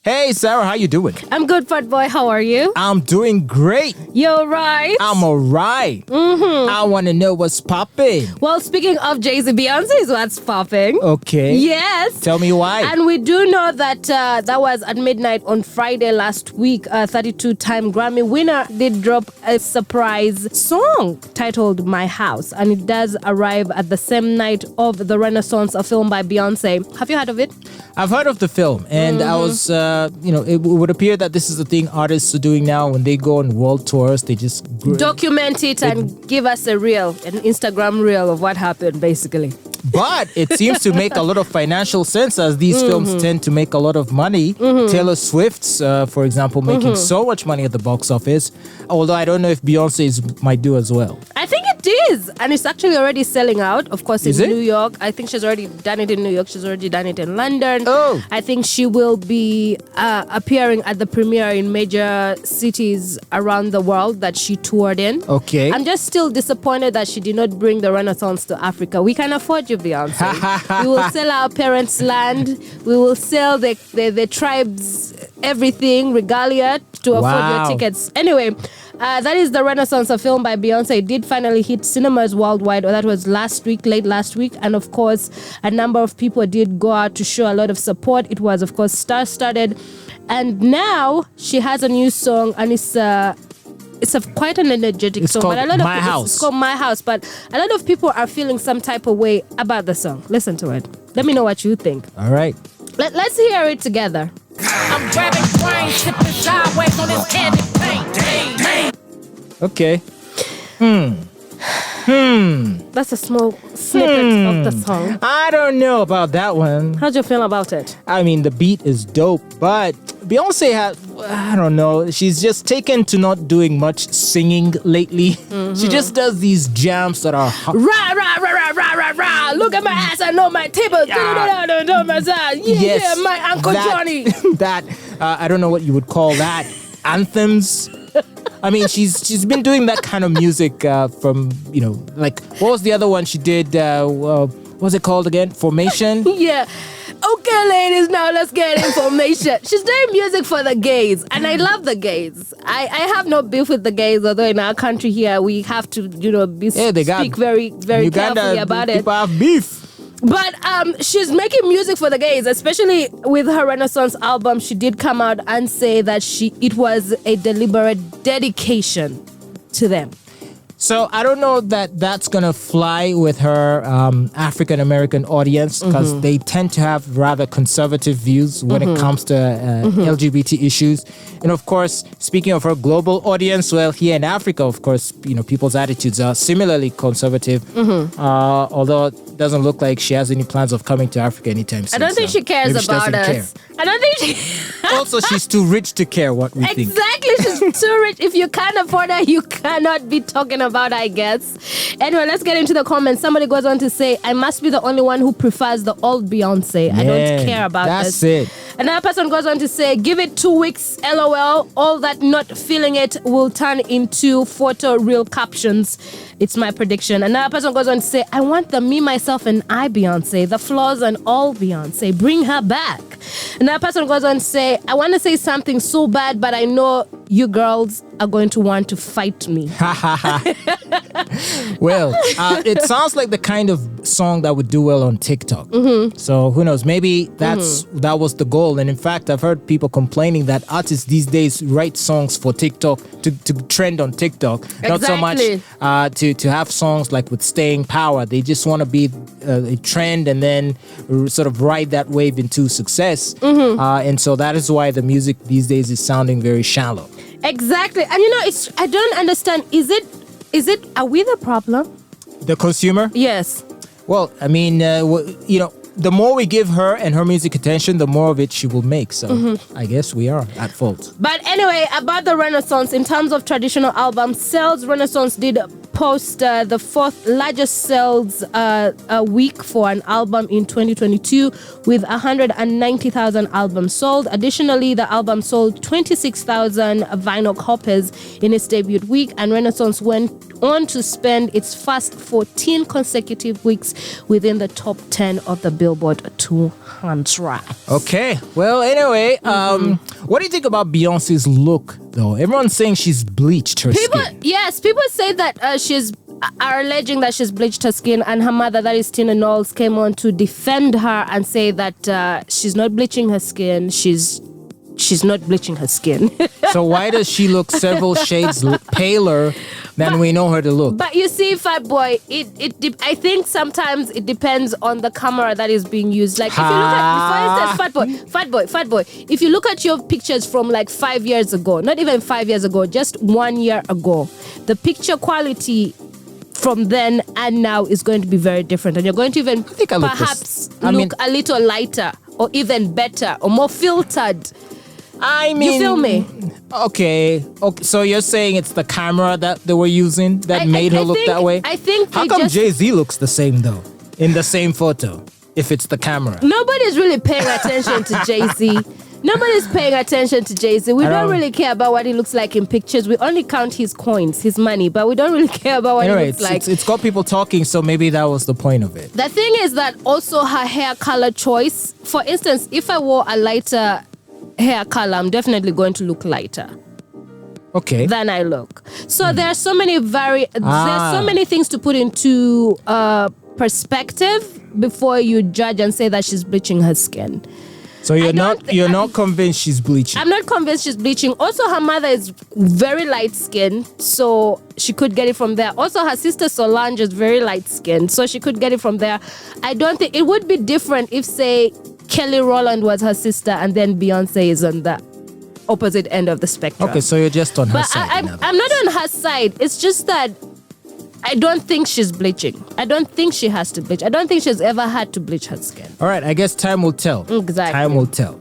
Hey, Sarah, how you doing? I'm good, Fatboy. How are you? I'm doing great. You're right. I'm all right. I want to know what's popping. Well, speaking of Jay-Z, Beyoncé is what's popping. Okay. Yes. Tell me why. And we do know that that was at midnight on Friday last week. 32-time Grammy winner did drop a surprise song titled My House. And it does arrive at the same night of The Renaissance, a film by Beyoncé. Have you heard of it? I've heard of the film, and I was, it would appear that this is the thing artists are doing now when they go on world tours. They just document it and give us an Instagram reel of what happened, basically. But it seems to make a lot of financial sense as these films tend to make a lot of money. Taylor Swift's, for example, making so much money at the box office. Although I don't know if Beyonce's might do as well. I think it is. And it's actually already selling out. Of course, in New York. I think she's already done it in New York. She's already done it in London. Oh. I think she will be appearing at the premiere in major cities around the world that she toured in. Okay. I'm just still disappointed that she did not bring the Renaissance to Africa. We can afford you, Beyonce. We will sell our parents' land. We will sell the tribes everything, regalia, to afford your tickets. Anyway, that is The Renaissance, a film by Beyoncé. It did finally hit cinemas worldwide. That was late last week. And of course, a number of people did go out to show a lot of support. It was, of course, star-studded. And now she has a new song, and it's quite an energetic song. Called but My House. It's called My House. But a lot of people are feeling some type of way about the song. Listen to it. Let me know what you think. All right. Let's hear it together. I'm grabbing brain, tipping sideways on this candy paint. Okay. That's a small snippet of the song. I don't know about that one. How'd you feel about it? I mean, the beat is dope, but Beyonce I don't know, she's just taken to not doing much singing lately. She just does these jams that are... Rah, rah, rah, rah, rah, rah, rah. Look at my ass, I know my table. Yeah, my Uncle Johnny. I don't know what you would call that. Anthems. I mean, she's been doing that kind of music from, like, what was the other one she did? What was it called again? Formation? Yeah. Okay, ladies, now let's get information. She's doing music for the gays, and I love the gays. I have no beef with the gays, although in our country here, we have to, speak very, very carefully about it. People have beef. But she's making music for the gays, especially with her Renaissance album. She did come out and say that it was a deliberate dedication to them. So I don't know that that's going to fly with her African-American audience because they tend to have rather conservative views when it comes to LGBT issues. And of course, speaking of her global audience, well, here in Africa, of course, people's attitudes are similarly conservative. Although it doesn't look like she has any plans of coming to Africa anytime soon. I don't think she cares about us. I don't think she... Also, she's too rich to care what we think. Exactly, she's too rich. If you can't afford her, you cannot be talking about her, I guess. Anyway, let's get into the comments. Somebody goes on to say, I must be the only one who prefers the old Beyonce. I don't care about this. That's it. Another person goes on to say, give it 2 weeks, LOL. All that not feeling it will turn into photo real captions. It's my prediction. Another person goes on to say, I want the me, myself, and I Beyonce, the flaws and all Beyonce. Bring her back. Another person goes on to say, I want to say something so bad, but I know you girls are going to want to fight me. Well, it sounds like the kind of song that would do well on TikTok. So who knows? Maybe that was the goal. And in fact, I've heard people complaining that artists these days write songs for TikTok to trend on TikTok. Exactly. Not so much to have songs like with staying power. They just want to be a trend and then sort of ride that wave into success. And so that is why the music these days is sounding very shallow. Exactly. And I don't understand. Are we the problem? The consumer? Yes. Well, I mean, the more we give her and her music attention, the more of it she will make. So I guess we are at fault. But anyway, about the Renaissance, in terms of traditional album sales, Renaissance did post the fourth largest sales week for an album in 2022 with 190,000 albums sold. Additionally, the album sold 26,000 vinyl copies in its debut week, and Renaissance went on to spend its first 14 consecutive weeks within the top 10 of the Billboard 200. Okay. Well, anyway, what do you think about Beyonce's look, though? Everyone's saying she's bleached her skin. Yes, people say that are alleging that she's bleached her skin, and her mother, that is Tina Knowles, came on to defend her and say that she's not bleaching her skin. She's not bleaching her skin. So why does she look several shades paler than we know her to look? But you see, Fatboy, I think sometimes it depends on the camera that is being used. Like if you look at, for instance, Fatboy, if you look at your pictures from like 5 years ago, not even 5 years ago, just 1 year ago, the picture quality from then and now is going to be very different, and you're going to even perhaps look a little lighter or even better or more filtered. I mean, you feel me? Okay. So you're saying it's the camera that they were using that made her look that way? I think. How come Jay-Z looks the same though in the same photo? If it's the camera, nobody's really paying attention to Jay-Z. Nobody's paying attention to Jay-Z. We don't really care about what he looks like in pictures. We only count his coins, his money, but we don't really care about what he looks like. It's got people talking, so maybe that was the point of it. The thing is that also her hair color choice. For instance, if I wore a lighter hair color, I'm definitely going to look lighter. Okay. Than I look. So there are so many there's so many things to put into perspective before you judge and say that she's bleaching her skin. So you're not convinced she's bleaching? I'm not convinced she's bleaching. Also, her mother is very light skinned, so she could get it from there. Also, her sister Solange is very light skinned, so she could get it from there. I don't think it would be different if, say, Kelly Rowland was her sister and then Beyonce is on the opposite end of the spectrum. Okay, so you're just on her side. I'm not on her side. It's just that I don't think she's bleaching. I don't think she has to bleach. I don't think she's ever had to bleach her skin. All right, I guess time will tell. Exactly. Time will tell.